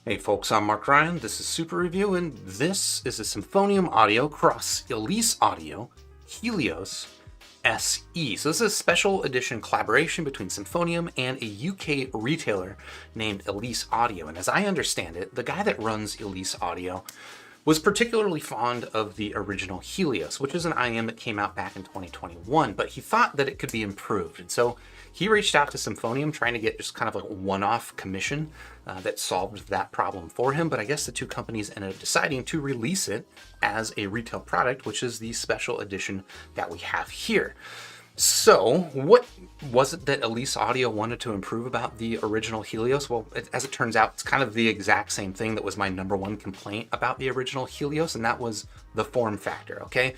Hey folks, I'm Mark Ryan. This is Super Review, and this is a Symphonium Audio Cross Elise Audio Helios SE. So this is a special edition collaboration between Symphonium and a UK retailer named Elise Audio. And as I understand it, the guy that runs Elise Audio was particularly fond of the original Helios, which is an IM that came out back in 2021, but he thought that it could be improved. And so he reached out to Symphonium trying to get just kind of a one-off commission that solved that problem for him. But I guess the two companies ended up deciding to release it as a retail product, which is the special edition that we have here. So what was it that Elise Audio wanted to improve about the original Helios? Well, as it turns out, it's kind of the exact same thing that was my number one complaint about the original Helios, and that was the form factor, okay?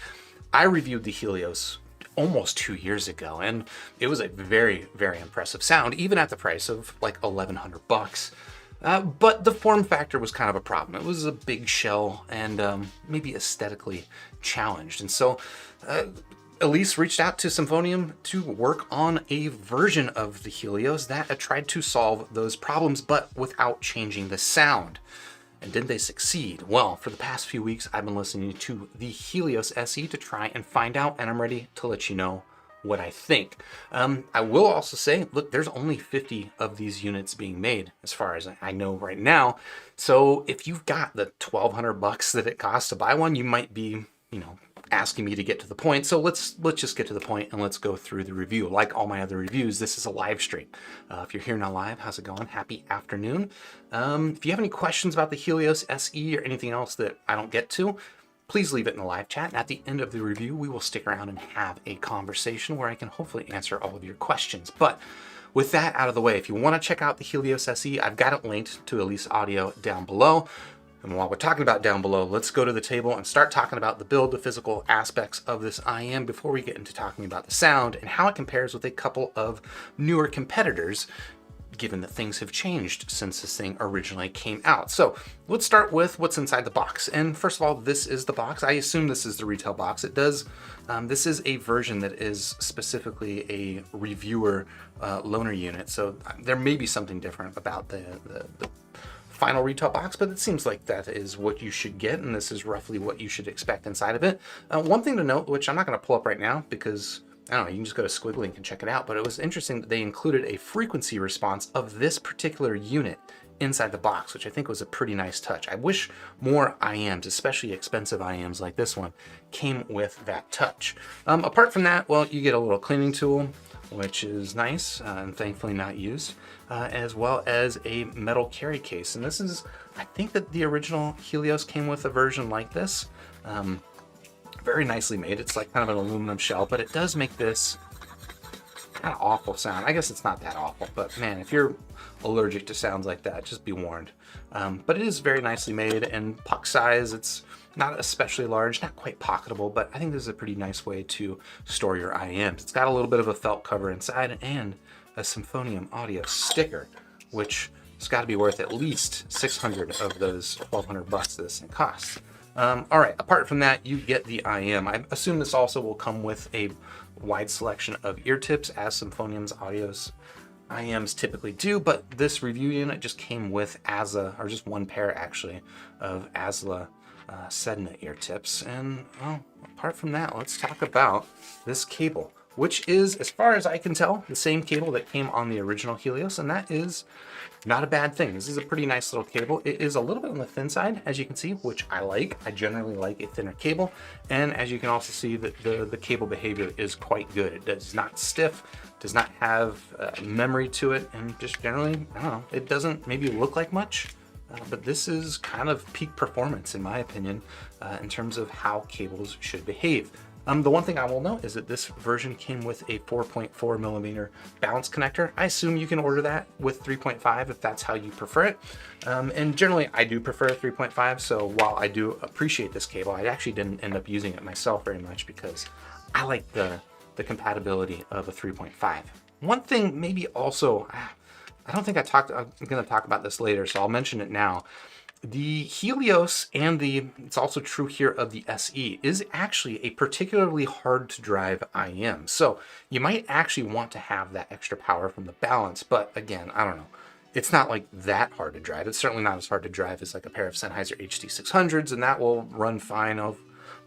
I reviewed the Helios almost 2 years ago, and it was a very, very impressive sound, even at the price of like $1,100. But the form factor was kind of a problem. It was a big shell and maybe aesthetically challenged. And so Elise reached out to Symphonium to work on a version of the Helios that tried to solve those problems, but without changing the sound. And did they succeed? Well, for the past few weeks, I've been listening to the Helios SE to try and find out, and I'm ready to let you know what I think. I will also say, look, there's only 50 of these units being made as far as I know right now. So if you've got the $1,200 that it costs to buy one, you might be, asking me to get to the point. So let's just get to the point and let's go through the review. Like all my other reviews, this is a live stream. If you're here now live, how's it going? Happy afternoon. If you have any questions about the Helios SE or anything else that I don't get to, please leave it in the live chat. And at the end of the review, we will stick around and have a conversation where I can hopefully answer all of your questions. But with that out of the way, if you want to check out the Helios SE, I've got it linked to Elise Audio down below. And while we're talking about down below, let's go to the table and start talking about the build, the physical aspects of this IM before we get into talking about the sound and how it compares with a couple of newer competitors, given that things have changed since this thing originally came out. So let's start with what's inside the box. And first of all, this is the box. I assume this is the retail box. It does. This is a version that is specifically a reviewer loaner unit. So there may be something different about the final retail box, but it seems like that is what you should get, and this is roughly what you should expect inside of it. One thing to note, which I'm not going to pull up right now because I don't know, you can just go to Squiggly and check it out, but it was interesting that they included a frequency response of this particular unit inside the box, which I think was a pretty nice touch. I wish more IMs, especially expensive IMs like this one, came with that touch. Apart from that, well, you get a little cleaning tool, which is nice and thankfully not used, as well as a metal carry case. And this is, I think that the original Helios came with a version like this. Very nicely made. It's like kind of an aluminum shell, but it does make this kind of awful sound. I guess it's not that awful, but man, if you're allergic to sounds like that, just be warned. But it is very nicely made, and puck size, it's not especially large, not quite pocketable, but I think this is a pretty nice way to store your IMs. It's got a little bit of a felt cover inside and a Symphonium audio sticker, which has got to be worth at least 600 of those $1,200 this thing costs. All right, apart from that, you get the IM. I assume this also will come with a wide selection of ear tips, as Symphonium's audios IMs typically do, but this review unit just came with ASLA, or just one pair actually, of ASLA Sedna ear tips. And well, apart from that, let's talk about this cable, which is, as far as I can tell, the same cable that came on the original Helios, and that is not a bad thing. This is a pretty nice little cable. It is a little bit on the thin side, as you can see, which I like. I generally like a thinner cable, and as you can also see, that the cable behavior is quite good. It does not stiff, does not have memory to it, and just generally, I don't know, it doesn't maybe look like much, but this is kind of peak performance, in my opinion, in terms of how cables should behave. The one thing I will note is that this version came with a 4.4 millimeter bounce connector. I assume you can order that with 3.5 if that's how you prefer it. And generally I do prefer 3.5, so while I do appreciate this cable, I actually didn't end up using it myself very much because I like the compatibility of a 3.5. One thing maybe also, I'm going to talk about this later, so I'll mention it now. The Helios, and it's also true here of the SE, is actually a particularly hard to drive IM. So you might actually want to have that extra power from the balance, but again, I don't know. it's not like that hard to drive. It's certainly not as hard to drive as like a pair of Sennheiser HD600s, and that will run fine off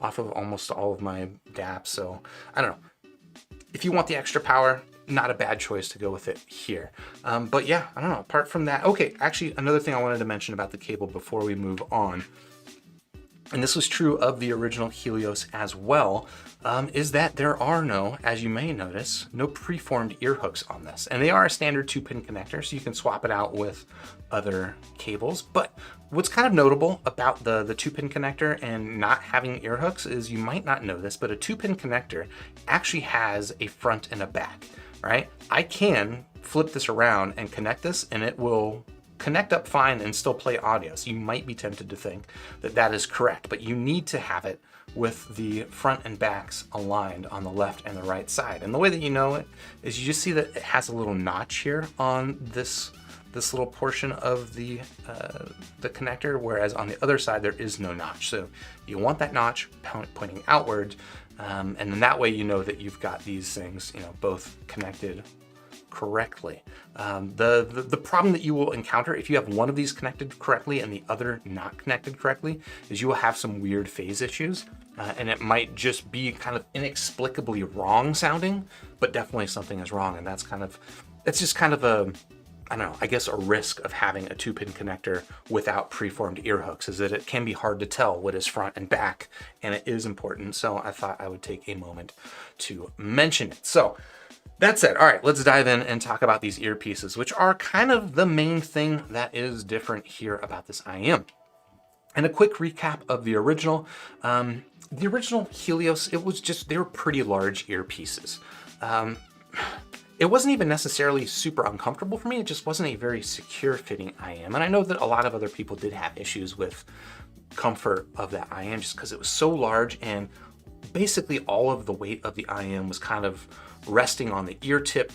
of almost all of my DAPs. So I don't know. If you want the extra power, not a bad choice to go with it here. But yeah, I don't know. Apart from that, okay, actually another thing I wanted to mention about the cable before we move on, and this was true of the original Helios as well, is that there are no, as you may notice, no preformed ear hooks on this. And they are a standard 2-pin connector, so you can swap it out with other cables. But what's kind of notable about the 2-pin connector and not having ear hooks is, you might not know this, but a 2-pin connector actually has a front and a back, right? I can flip this around and connect this, and it will connect up fine and still play audio. So you might be tempted to think that that is correct, but you need to have it with the front and backs aligned on the left and the right side. And the way that you know it is you just see that it has a little notch here on this little portion of the connector, whereas on the other side there is no notch. So you want that notch pointing outward, and then that way you know that you've got these things, you know, both connected correctly. The problem that you will encounter if you have one of these connected correctly and the other not connected correctly is you will have some weird phase issues, and it might just be kind of inexplicably wrong sounding, but definitely something is wrong. And it's just kind of a, I don't know, I guess a risk of having a 2-pin connector without preformed ear hooks, is that it can be hard to tell what is front and back, and it is important. So I thought I would take a moment to mention it. So that said, all right, let's dive in and talk about these earpieces, which are kind of the main thing that is different here about this IM. And a quick recap of the original. The original Helios, they were pretty large earpieces. It wasn't even necessarily super uncomfortable for me. It just wasn't a very secure fitting IM. And I know that a lot of other people did have issues with comfort of that IM just because it was so large, and basically all of the weight of the IM was kind of resting on the ear tip,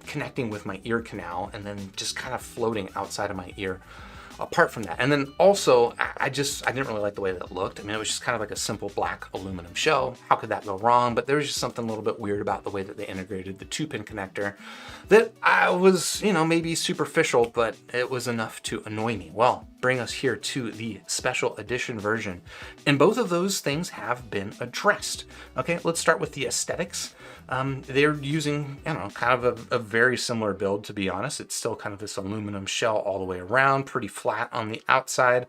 connecting with my ear canal, and then just kind of floating outside of my ear apart from that. And then also, I didn't really like the way that it looked. I mean, it was just kind of like a simple black aluminum shell. How could that go wrong? But there was just something a little bit weird about the way that they integrated the 2-pin connector that I was, maybe superficial, but it was enough to annoy me. Well, bring us here to the special edition version. And both of those things have been addressed. Okay, let's start with the aesthetics. They're using, kind of a very similar build, to be honest. It's still kind of this aluminum shell all the way around, pretty flat on the outside.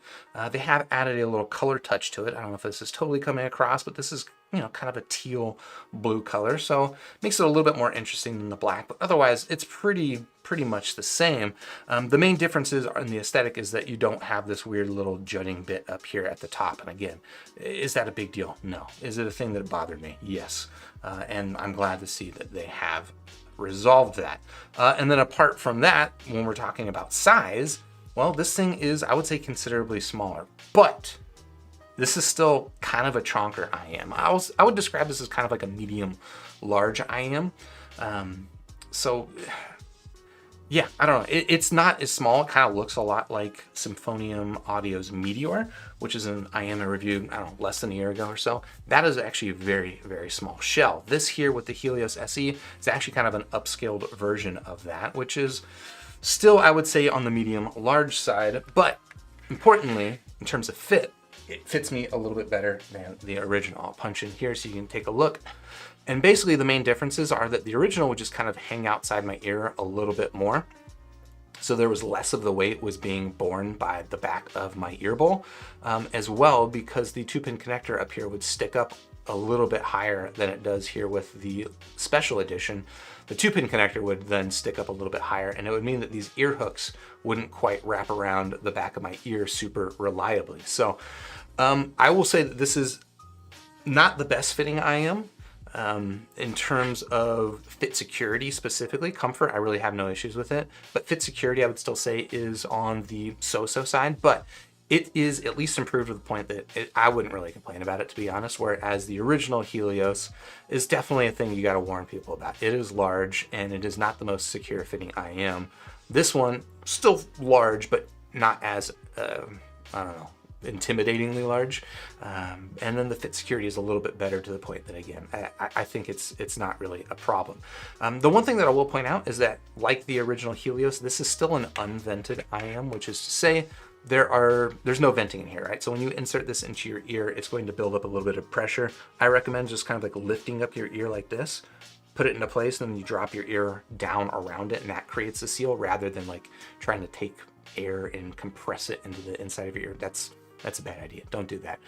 They have added a little color touch to it. I don't know if this is totally coming across, but this is, kind of a teal blue color. So makes it a little bit more interesting than the black, but otherwise it's pretty much the same. The main differences in the aesthetic is that you don't have this weird little jutting bit up here at the top. And again, is that a big deal? No. Is it a thing that bothered me? Yes. And I'm glad to see that they have resolved that. And then apart from that, when we're talking about size, well, this thing is, I would say, considerably smaller, but this is still kind of a chonker IM. I would describe this as kind of like a medium large IM. So yeah, I don't know. It's not as small. It kind of looks a lot like Symphonium Audio's Meteor, which is an IM I reviewed, I don't know, less than a year ago or so. That is actually a very, very small shell. This here with the Helios SE is actually kind of an upscaled version of that, which is still, I would say, on the medium large side. But importantly, in terms of fit, it fits me a little bit better than the original. I'll punch in here so you can take a look. And basically the main differences are that the original would just kind of hang outside my ear a little bit more. So there was less of the weight was being borne by the back of my ear bowl, as well, because the 2-pin connector up here would stick up a little bit higher than it does here with the special edition. The 2-pin connector would then stick up a little bit higher, and it would mean that these ear hooks wouldn't quite wrap around the back of my ear super reliably. So I will say that this is not the best fitting IM. In terms of fit security specifically, comfort, I really have no issues with it. But fit security, I would still say, is on the so-so side. But it is at least improved to the point that I wouldn't really complain about it, to be honest. Whereas the original Helios is definitely a thing you got to warn people about. It is large, and it is not the most secure fitting IM. This one, still large, but not as, I don't know, intimidatingly large. And then the fit security is a little bit better to the point that, again, I think it's not really a problem. The one thing that I will point out is that, like the original Helios, this is still an unvented IM, which is to say there's no venting in here, right? So when you insert this into your ear, it's going to build up a little bit of pressure. I recommend just kind of like lifting up your ear like this, put it into place, and then you drop your ear down around it, and that creates a seal, rather than like trying to take air and compress it into the inside of your ear. That's a bad idea. Don't do that.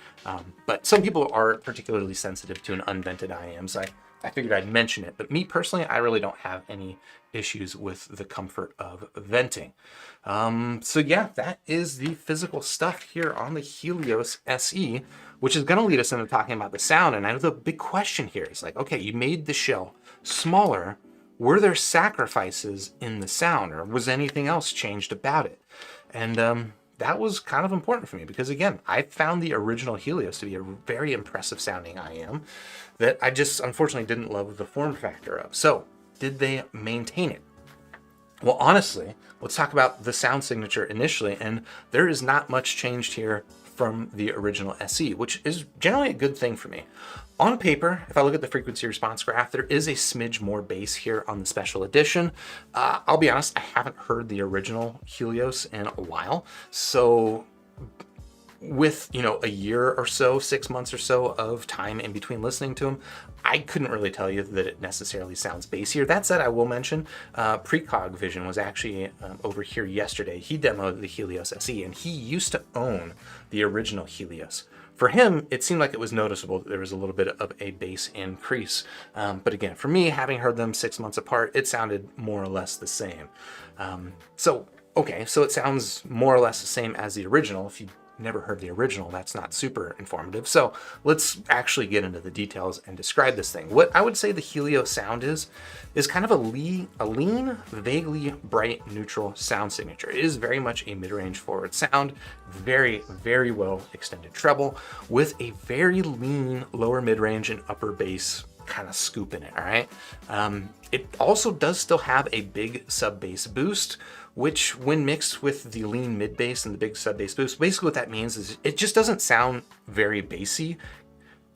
But some people are particularly sensitive to an unvented IM, so I figured I'd mention it. But me personally, I really don't have any issues with the comfort of venting. So yeah, that is the physical stuff here on the Helios SE, which is going to lead us into talking about the sound. And I know the big question here is like, okay, you made the shell smaller. Were there sacrifices in the sound, or was anything else changed about it? And that was kind of important for me because, again, I found the original Helios to be a very impressive sounding IM that I just unfortunately didn't love the form factor of. So did they maintain it? Well, honestly, let's talk about the sound signature initially, and there is not much changed here from the original SE, which is generally a good thing for me. On paper, if I look at the frequency response graph, there is a smidge more bass here on the special edition. I'll be honest, I haven't heard the original Helios in a while, so with, a year or so, 6 months or so of time in between listening to them, I couldn't really tell you that it necessarily sounds bassier. That said, I will mention Precog Vision was actually over here yesterday. He demoed the Helios SE, and he used to own the original Helios. For him, it seemed like it was noticeable that there was a little bit of a bass increase. But again, for me, having heard them 6 months apart, it sounded more or less the same. So it sounds more or less the same as the original. If you never heard the original, that's not super informative. So let's actually get into the details and describe this thing. What I would say the Helios sound is kind of a lean, vaguely bright, neutral sound signature. It is very much a mid-range forward sound, very, very well extended treble with a very lean lower mid-range and upper bass kind of scoop in it, all right? It also does still have a big sub-bass boost, which when mixed with the lean mid bass and the big sub bass boost, basically what that means is it just doesn't sound very bassy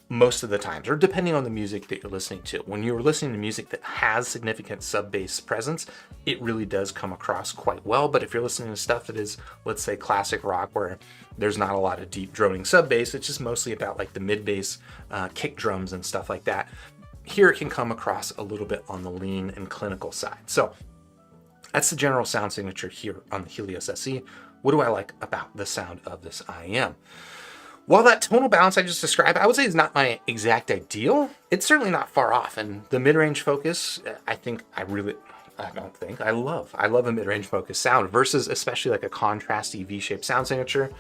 most of the times, or depending on the music that you're listening to. When you're listening to music that has significant sub bass presence, it really does come across quite well. But if you're listening to stuff that is, let's say, classic rock, where there's not a lot of deep droning sub bass, it's just mostly about like the mid bass kick drums and stuff like that. Here it can come across a little bit on the lean and clinical side. So that's the general sound signature here on the Helios SE. What do I like about the sound of this IM? While that tonal balance I just described, I would say is not my exact ideal, it's certainly not far off. And the mid-range focus, I love a mid-range focus sound versus especially like a contrasty V-shaped sound signature.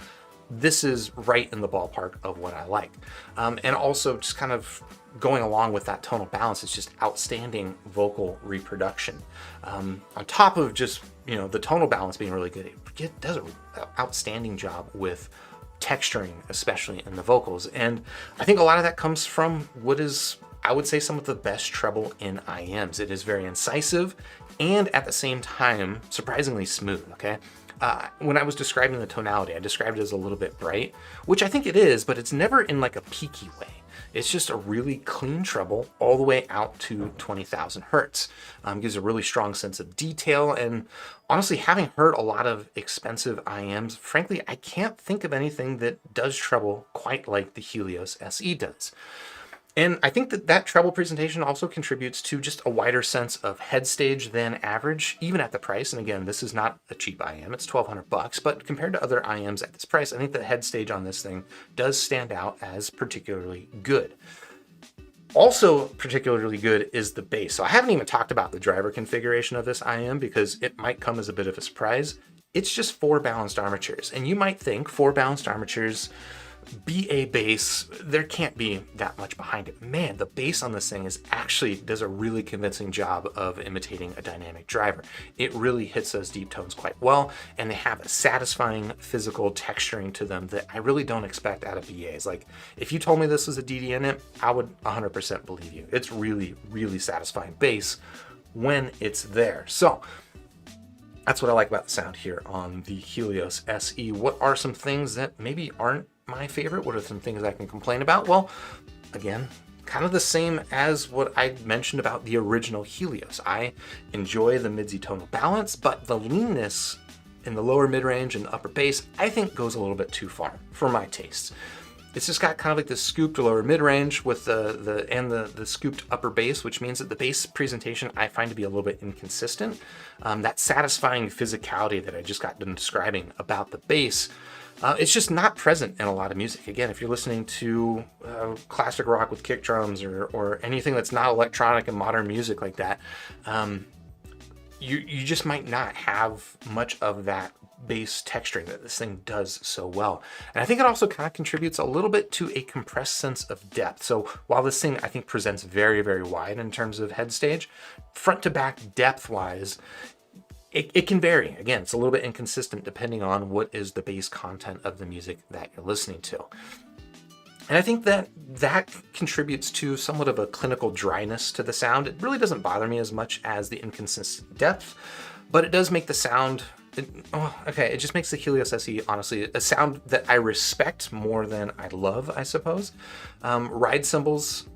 This is right in the ballpark of what I like. And also just kind of going along with that tonal balance is just outstanding vocal reproduction. On top of just, the tonal balance being really good, it does an outstanding job with texturing, especially in the vocals. And I think a lot of that comes from what is, I would say, some of the best treble in IMs. It is very incisive and at the same time, surprisingly smooth, okay? When I was describing the tonality, I described it as a little bit bright, which I think it is, but it's never in like a peaky way. It's just a really clean treble all the way out to 20,000 hertz. Gives a really strong sense of detail. And honestly, having heard a lot of expensive IMs, frankly, I can't think of anything that does treble quite like the Helios SE does. And I think that treble presentation also contributes to just a wider sense of head stage than average, even at the price. And again, this is not a cheap IM, it's $1,200, but compared to other IMs at this price, I think the head stage on this thing does stand out as particularly good. Also particularly good is the bass. So I haven't even talked about the driver configuration of this IM because it might come as a bit of a surprise. It's just 4 balanced armatures. And you might think 4 balanced armatures, BA bass, there can't be that much behind it. Man, the bass on this thing does a really convincing job of imitating a dynamic driver. It really hits those deep tones quite well, and they have a satisfying physical texturing to them that I really don't expect out of BAs. Like, if you told me this was a DD in it, I would 100% believe you. It's really, really satisfying bass when it's there. So, That's what I like about the sound here on the Helios SE. What are some things that maybe aren't my favorite? What are some things I can complain about? Well, again, kind of the same as what I mentioned about the original Helios. I enjoy the mid-Z tonal balance, but the leanness in the lower mid-range and upper bass, I think goes a little bit too far for my tastes. It's just got kind of like the scooped lower mid-range with the scooped upper bass, which means that the bass presentation I find to be a little bit inconsistent. That satisfying physicality that I just got done describing about the bass, it's just not present in a lot of music. Again, if you're listening to classic rock with kick drums or anything that's not electronic and modern music like that, you just might not have much of that bass texturing that this thing does so well. And I think it also kind of contributes a little bit to a compressed sense of depth. So while this thing I think presents very, very wide in terms of head stage, front to back depth wise, it can vary. Again, it's a little bit inconsistent depending on what is the bass content of the music that you're listening to. And I think that contributes to somewhat of a clinical dryness to the sound. It really doesn't bother me as much as the inconsistent depth, but it does make the sound, it just makes the Helios SE, honestly, a sound that I respect more than I love, I suppose. Ride cymbals,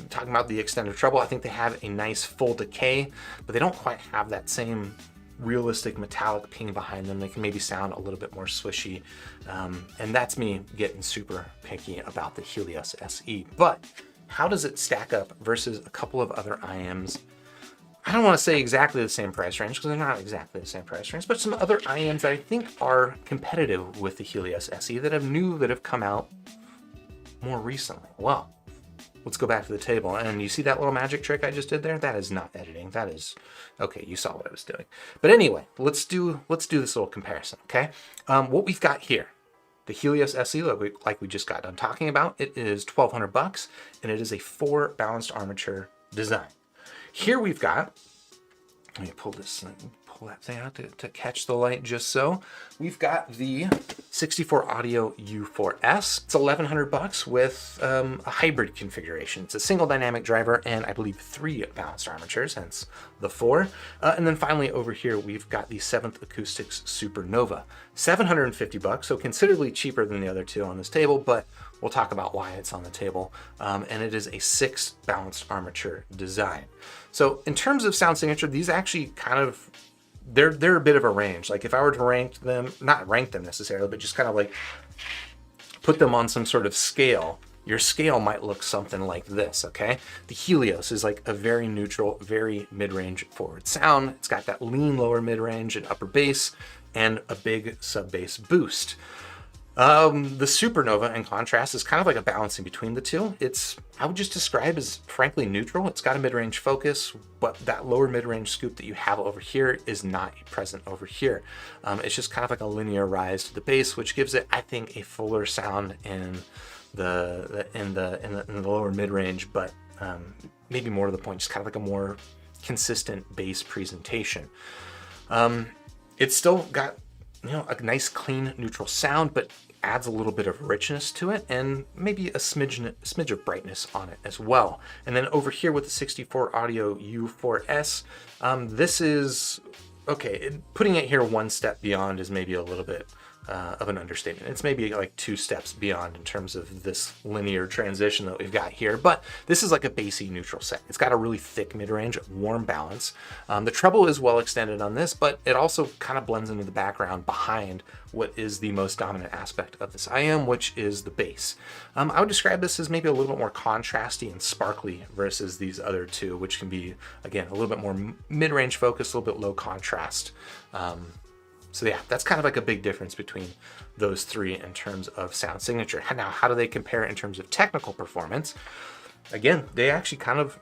talking about the extended treble, I think they have a nice full decay, but they don't quite have that same realistic metallic ping behind them. They can maybe sound a little bit more swishy. And that's me getting super picky about the Helios SE. But how does it stack up versus a couple of other IMs? I don't want to say exactly the same price range because they're not exactly the same price range, but some other IMs that I think are competitive with the Helios SE that have come out more recently. Well, let's go back to the table. And you see that little magic trick I just did there? That is not editing. That is, okay, you saw what I was doing. But anyway, let's do this little comparison, okay? What we've got here, the Helios SE, like we just got done talking about, it is $1,200 and it is a 4 balanced armature design. Here we've got, let me pull that thing out to catch the light just so. We've got the 64 Audio U4S. It's $1,100 with a hybrid configuration. It's a single dynamic driver and I believe 3 balanced armatures, hence the 4. And then finally over here, we've got the 7th Acoustics Supernova. $750, so considerably cheaper than the other two on this table, but we'll talk about why it's on the table. And it is a 6 balanced armature design. So in terms of sound signature, these actually kind of, they're a bit of a range. Like if I were to rank them, not rank them necessarily, but just kind of like put them on some sort of scale, your scale might look something like this, okay? The Helios is like a very neutral, very mid-range forward sound. It's got that lean lower mid-range and upper bass and a big sub-bass boost. The Supernova, in contrast, is kind of like a balancing between the two. I would just describe as frankly neutral. It's got a mid-range focus, but that lower mid-range scoop that you have over here is not present over here. It's just kind of like a linear rise to the bass, which gives it, I think, a fuller sound in the lower mid-range, but maybe more to the point, just kind of like a more consistent bass presentation. It's still got a nice clean neutral sound, but adds a little bit of richness to it and maybe a smidge of brightness on it as well. And then over here with the 64 Audio U4S, this is, okay, putting it here one step beyond is maybe a little bit of an understatement. It's maybe like 2 steps beyond in terms of this linear transition that we've got here, but this is like a bassy neutral set. It's got a really thick mid-range, warm balance. The treble is well extended on this, but it also kind of blends into the background behind what is the most dominant aspect of this IM, which is the bass. I would describe this as maybe a little bit more contrasty and sparkly versus these other two, which can be, again, a little bit more mid-range focus, a little bit low contrast. So yeah, that's kind of like a big difference between those three in terms of sound signature. Now, how do they compare in terms of technical performance? Again, they actually kind of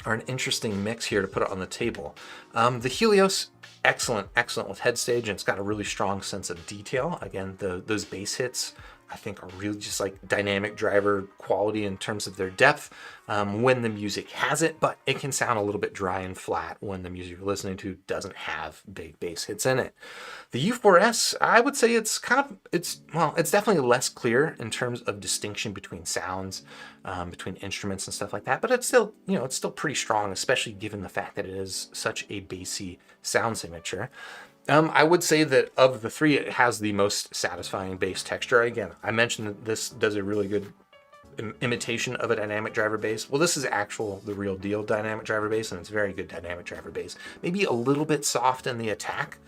are an interesting mix here to put it on the table. The Helios, excellent with head stage, and it's got a really strong sense of detail. Again, those bass hits I think are really just like dynamic driver quality in terms of their depth when the music has it, but it can sound a little bit dry and flat when the music you're listening to doesn't have big bass hits in it. The U4S, I would say it's definitely less clear in terms of distinction between sounds, between instruments and stuff like that, but it's still, it's still pretty strong, especially given the fact that it is such a bassy sound signature. I would say that of the three, it has the most satisfying bass texture. Again, I mentioned that this does a really good imitation of a dynamic driver bass. Well, this is the real deal dynamic driver bass, and it's very good dynamic driver bass. Maybe a little bit soft in the attack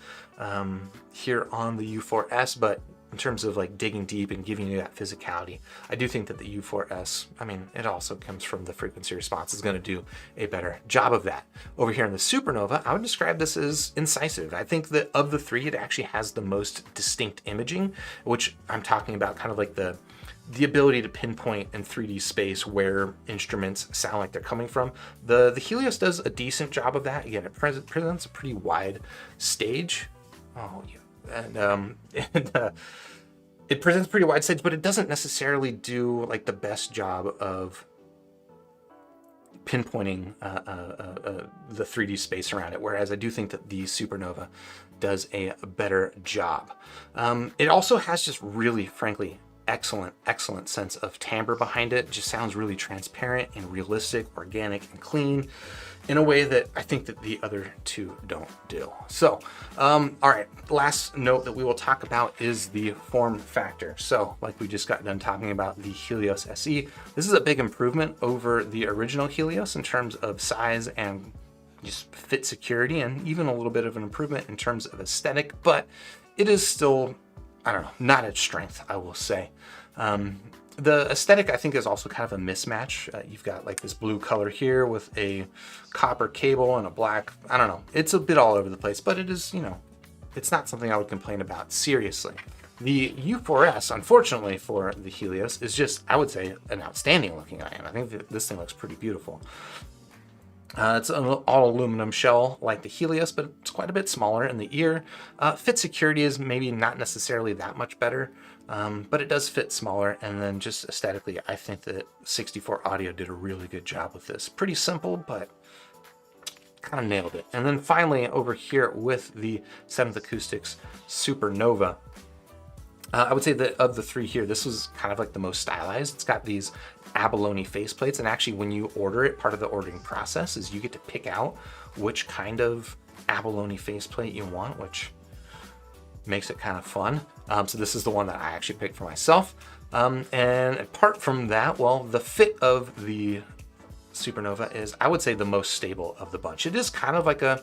here on the U4S, but in terms of like digging deep and giving you that physicality, I do think that the U4S, it also comes from the frequency response, is going to do a better job of that. Over here in the Supernova, I would describe this as incisive. I think that of the three, it actually has the most distinct imaging, which I'm talking about kind of like the ability to pinpoint in 3D space where instruments sound like they're coming from. The Helios does a decent job of that. Again, it presents a pretty wide stage. Oh, yeah. It presents a pretty wide stage, but it doesn't necessarily do like the best job of pinpointing the 3D space around it, whereas I do think that the Supernova does a better job. It also has just really, frankly, excellent sense of timbre behind it. It just sounds really transparent and realistic, organic and clean in a way that I think that the other two don't do. So, all right, last note that we will talk about is the form factor. So like we just got done talking about the Helios SE, this is a big improvement over the original Helios in terms of size and just fit security, and even a little bit of an improvement in terms of aesthetic, but it is still, not at strength, I will say. The aesthetic, I think, is also kind of a mismatch. You've got like this blue color here with a copper cable and a black, it's a bit all over the place, but it is, it's not something I would complain about seriously. The U4S, unfortunately for the Helios, is just, I would say, an outstanding looking ion. I think that this thing looks pretty beautiful. It's an all aluminum shell like the Helios, but it's quite a bit smaller in the ear. Fit security is maybe not necessarily that much better, but it does fit smaller. And then just aesthetically, I think that 64 Audio did a really good job with this. Pretty simple, but kind of nailed it. And then finally, over here with the 7th Acoustics Supernova, I would say that of the three here, this was kind of like the most stylized. It's got these abalone faceplates, and actually when you order it, part of the ordering process is you get to pick out which kind of abalone faceplate you want, which makes it kind of fun. So this is the one that I actually picked for myself. And apart from that, well, the fit of the Supernova is, I would say, the most stable of the bunch. It is kind of like a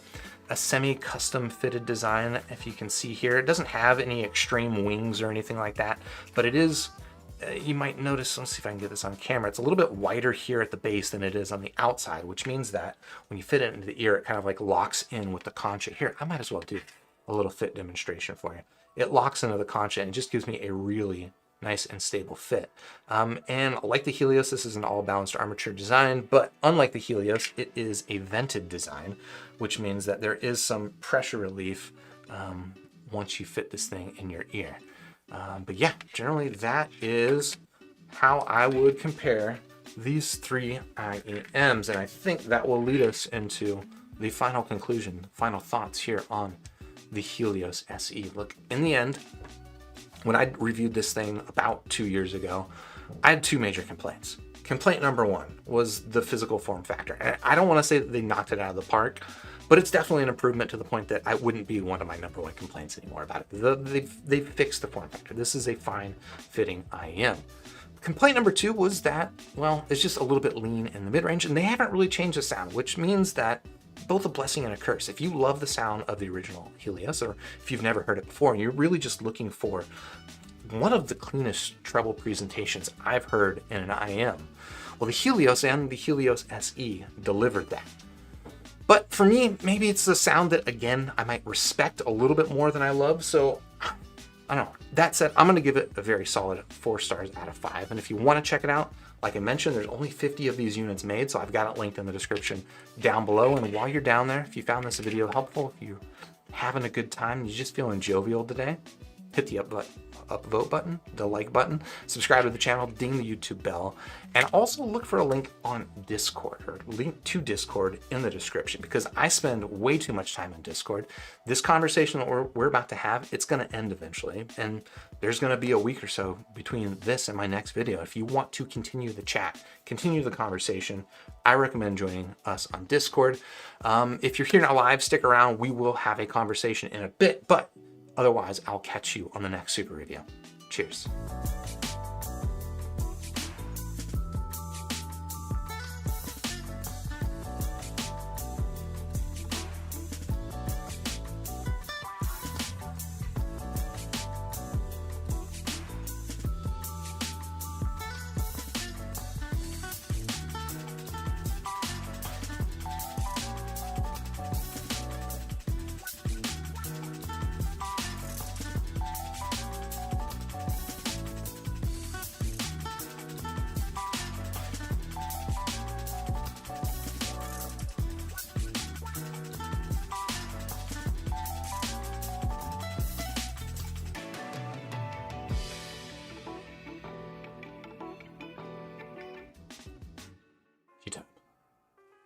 semi-custom fitted design, if you can see here. It doesn't have any extreme wings or anything like that, but it is, you might notice, let's see if I can get this on camera, it's a little bit wider here at the base than it is on the outside, which means that when you fit it into the ear, it kind of like locks in with the concha. Here, I might as well do a little fit demonstration for you. It locks into the concha and just gives me a really nice and stable fit. And like the Helios, this is an all balanced armature design, but unlike the Helios, it is a vented design, which means that there is some pressure relief once you fit this thing in your ear. But yeah, generally that is how I would compare these three IEMs. And I think that will lead us into the final conclusion, final thoughts here on the Helios SE. Look, in the end, when I reviewed this thing about 2 years ago, I had two major complaints. Complaint number one was the physical form factor. And I don't want to say that they knocked it out of the park, but it's definitely an improvement to the point that I wouldn't be one of my number one complaints anymore about it. They've fixed the form factor. This is a fine fitting IEM. Complaint number two was that, well, it's just a little bit lean in the mid-range, and they haven't really changed the sound, which means that both a blessing and a curse. If you love the sound of the original Helios, or if you've never heard it before, and you're really just looking for one of the cleanest treble presentations I've heard in an IEM, well, the Helios and the Helios SE delivered that. But for me, maybe it's the sound that, again, I might respect a little bit more than I love. So I don't know. That said, I'm going to give it a very solid 4 stars out of 5. And if you want to check it out, like I mentioned, there's only 50 of these units made, so I've got it linked in the description down below. And while you're down there, if you found this video helpful, if you're having a good time, you're just feeling jovial today, hit the upvote button, the like button, subscribe to the channel, ding the YouTube bell, and also look for a link on Discord, or link to Discord in the description, because I spend way too much time on Discord. This conversation that we're about to have, it's going to end eventually, and there's going to be a week or so between this and my next video. If you want to continue the chat, continue the conversation, I recommend joining us on Discord. If you're here now live, stick around. We will have a conversation in a bit, but otherwise, I'll catch you on the next super review. Cheers.